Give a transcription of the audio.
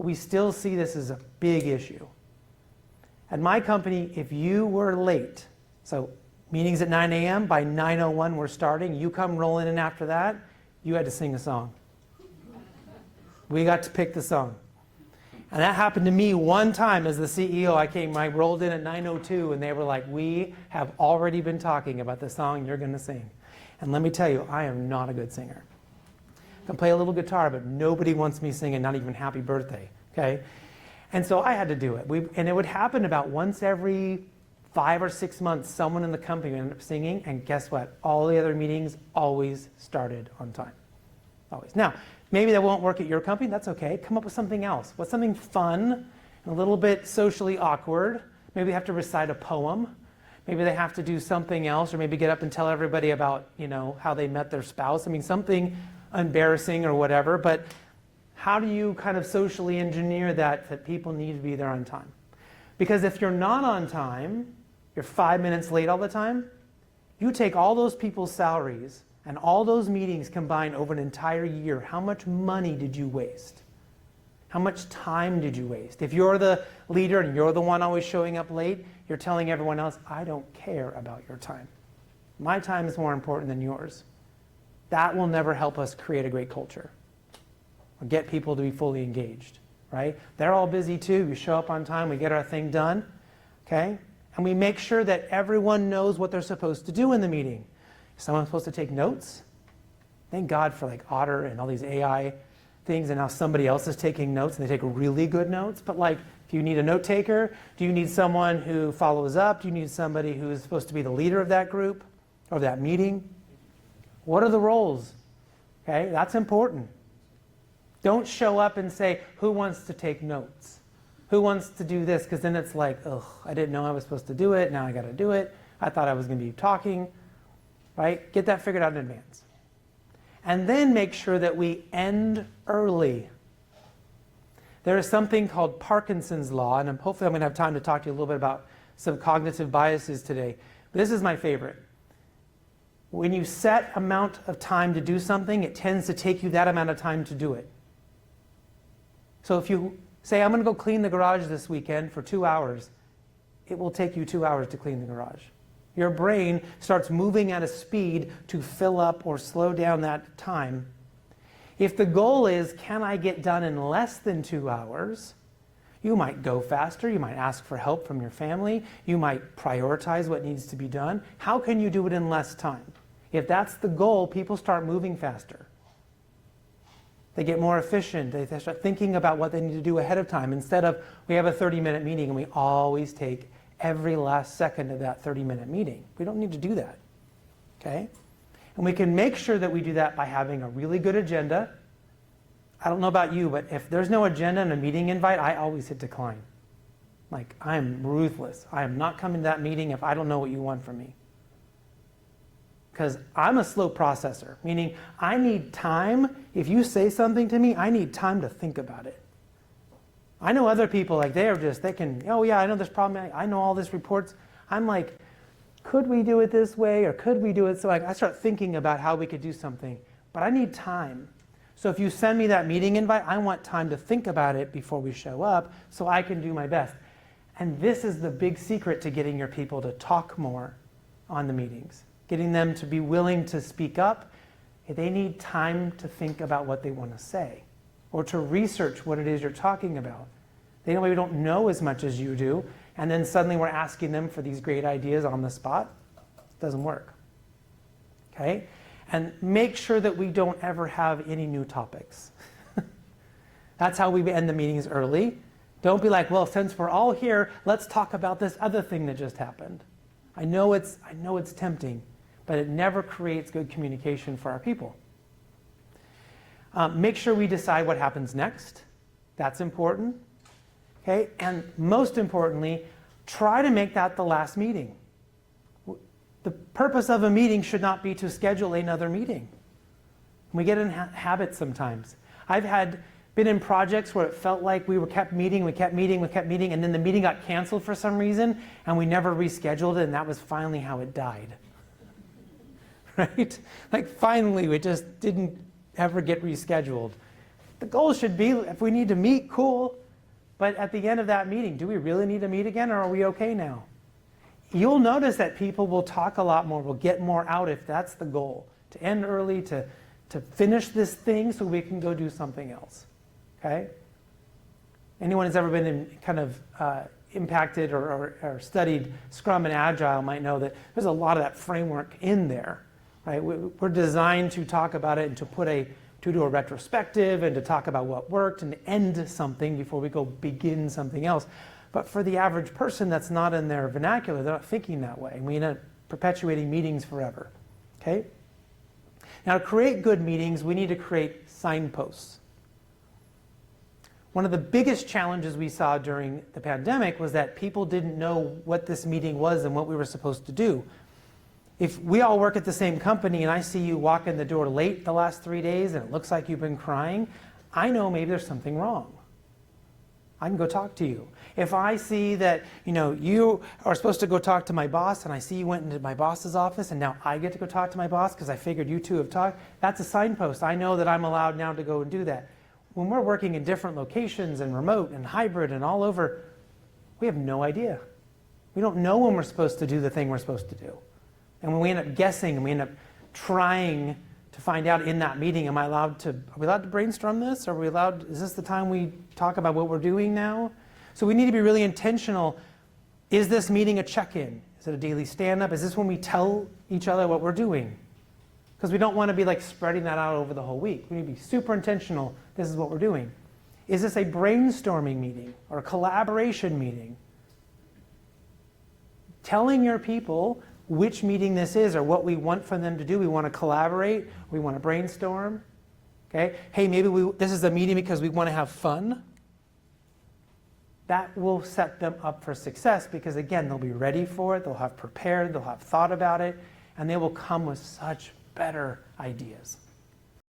we still see this as a big issue. At my company, if you were late, so meetings at 9 a.m., by 9:01 we're starting, you come rolling in after that, you had to sing a song. We got to pick the song. And that happened to me one time as the CEO. I rolled in at 9:02 and they were like, we have already been talking about the song you're going to sing. And let me tell you, I am not a good singer. I can play a little guitar, but nobody wants me singing, not even Happy Birthday, okay? And so I had to do it. And it would happen about once every 5 or 6 months, someone in the company would end up singing, and guess what? All the other meetings always started on time. Always. Now, maybe that won't work at your company. That's okay. Come up with something else. What's something fun and a little bit socially awkward? Maybe they have to recite a poem. Maybe they have to do something else, or maybe get up and tell everybody about, how they met their spouse. I mean, something embarrassing or whatever. But how do you kind of socially engineer that people need to be there on time? Because if you're not on time, you're 5 minutes late all the time, you take all those people's salaries and all those meetings combined over an entire year, how much money did you waste? How much time did you waste? If you're the leader and you're the one always showing up late, you're telling everyone else, I don't care about your time. My time is more important than yours. That will never help us create a great culture or get people to be fully engaged, right? They're all busy too. We show up on time, we get our thing done, okay? And we make sure that everyone knows what they're supposed to do in the meeting. Is someone supposed to take notes? Thank God for like Otter and all these AI things, and now somebody else is taking notes and they take really good notes. But like, if you need a note taker, do you need someone who follows up? Do you need somebody who is supposed to be the leader of that group or that meeting? What are the roles? Okay, that's important. Don't show up and say, who wants to take notes? Who wants to do this? Because then it's like, ugh, I didn't know I was supposed to do it. Now I got to do it. I thought I was going to be talking. Right? Get that figured out in advance. And then make sure that we end early. There is something called Parkinson's Law, and hopefully I'm going to have time to talk to you a little bit about some cognitive biases today. But this is my favorite. When you set amount of time to do something, it tends to take you that amount of time to do it. So if you say, I'm going to go clean the garage this weekend for 2 hours, it will take you 2 hours to clean the garage. Your brain starts moving at a speed to fill up or slow down that time. If the goal is, can I get done in less than 2 hours, you might go faster, you might ask for help from your family, you might prioritize what needs to be done. How can you do it in less time? If that's the goal, people start moving faster. They get more efficient. They start thinking about what they need to do ahead of time. Instead of, we have a 30-minute meeting and we always take every last second of that 30-minute meeting. We don't need to do that, okay? And we can make sure that we do that by having a really good agenda. I don't know about you, but if there's no agenda and a meeting invite, I always hit decline. Like, I'm ruthless. I am not coming to that meeting if I don't know what you want from me. Because I'm a slow processor, meaning I need time. If you say something to me, I need time to think about it. I know other people, like they can, oh yeah, I know this problem, I know all these reports. I'm like, could we do it this way, or could we do it? So I start thinking about how we could do something, but I need time. So if you send me that meeting invite, I want time to think about it before we show up so I can do my best. And this is the big secret to getting your people to talk more on the meetings, getting them to be willing to speak up. They need time to think about what they want to say or to research what it is you're talking about. They maybe don't know as much as you do, and then suddenly we're asking them for these great ideas on the spot. It doesn't work. Okay? And make sure that we don't ever have any new topics. That's how we end the meetings early. Don't be like, well, since we're all here, let's talk about this other thing that just happened. I know it's tempting, but it never creates good communication for our people. Make sure we decide what happens next. That's important. Okay? And most importantly, try to make that the last meeting. The purpose of a meeting should not be to schedule another meeting. We get in habits sometimes. I've been in projects where it felt like we kept meeting, and then the meeting got canceled for some reason, and we never rescheduled it, and that was finally how it died. Right? Like finally, it just didn't ever get rescheduled. The goal should be, if we need to meet, cool. But at the end of that meeting, do we really need to meet again, or are we okay now? You'll notice that people will talk a lot more, will get more out if that's the goal. To end early, to finish this thing so we can go do something else. Okay? Anyone who's ever been kind of impacted or studied Scrum and Agile might know that there's a lot of that framework in there. Right? We're designed to talk about it and to do a retrospective and to talk about what worked and to end something before we go begin something else. But for the average person, that's not in their vernacular. They're not thinking that way. And we end up perpetuating meetings forever. Okay? Now, to create good meetings, we need to create signposts. One of the biggest challenges we saw during the pandemic was that people didn't know what this meeting was and what we were supposed to do. If we all work at the same company and I see you walk in the door late the last 3 days and it looks like you've been crying, I know maybe there's something wrong. I can go talk to you. If I see that you are supposed to go talk to my boss and I see you went into my boss's office and now I get to go talk to my boss because I figured you two have talked, that's a signpost. I know that I'm allowed now to go and do that. When we're working in different locations and remote and hybrid and all over, we have no idea. We don't know when we're supposed to do the thing we're supposed to do. And when we end up guessing and we end up trying to find out in that meeting, are we allowed to brainstorm this? Is this the time we talk about what we're doing now? So we need to be really intentional. Is this meeting a check-in? Is it a daily stand-up? Is this when we tell each other what we're doing? Because we don't want to be like spreading that out over the whole week. We need to be super intentional. This is what we're doing. Is this a brainstorming meeting or a collaboration meeting? Telling your people which meeting this is or what we want from them to do. We want to collaborate. We want to brainstorm. Okay? Hey, maybe this is a meeting because we want to have fun. That will set them up for success because, again, they'll be ready for it. They'll have prepared. They'll have thought about it. And they will come with such better ideas.